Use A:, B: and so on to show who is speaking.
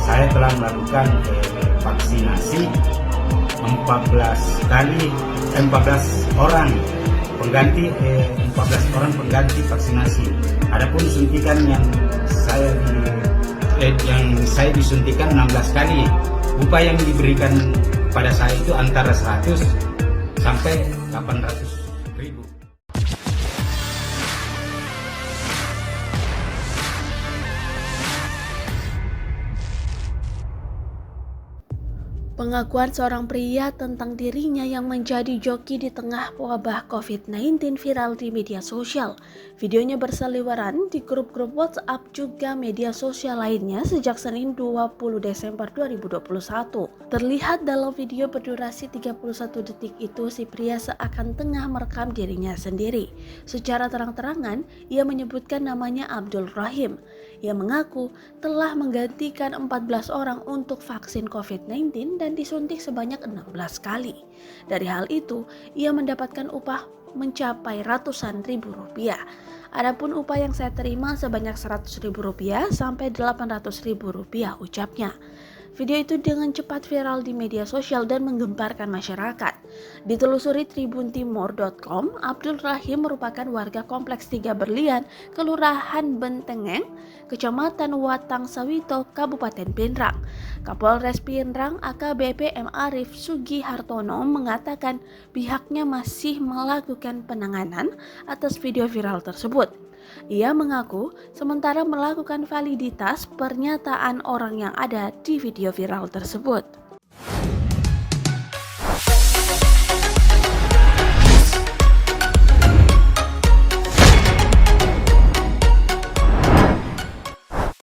A: saya telah melakukan vaksinasi 14 orang pengganti 14 orang pengganti vaksinasi. Adapun suntikan yang saya disuntikan 16 kali. Upah yang diberikan pada saya itu antara 100 sampai 800 ribu.
B: Pengakuan seorang pria tentang dirinya yang menjadi joki di tengah wabah COVID-19 viral di media sosial. Videonya berseliweran di grup-grup WhatsApp juga media sosial lainnya sejak Senin 20 Desember 2021. Terlihat dalam video berdurasi 31 detik itu si pria seakan tengah merekam dirinya sendiri. Secara terang-terangan, ia menyebutkan namanya Abdul Rahim. Ia mengaku telah menggantikan 14 orang untuk vaksin COVID-19 dan disuntik sebanyak 16 kali. Dari hal itu, ia mendapatkan upah mencapai ratusan ribu rupiah. Adapun upah yang saya terima sebanyak 100 ribu rupiah sampai 800 ribu rupiah, ucapnya. Video itu dengan cepat viral di media sosial dan menggemparkan masyarakat. Ditelusuri tribuntimur.com, Abdul Rahim merupakan warga Kompleks 3 Berlian, Kelurahan Bentengeng, Kecamatan Watang Sawito, Kabupaten Pinrang. Kapolres Pinrang AKBP M. Arif Sugihartono mengatakan pihaknya masih melakukan penanganan atas video viral tersebut. Ia mengaku sementara melakukan validitas pernyataan orang yang ada di video viral tersebut.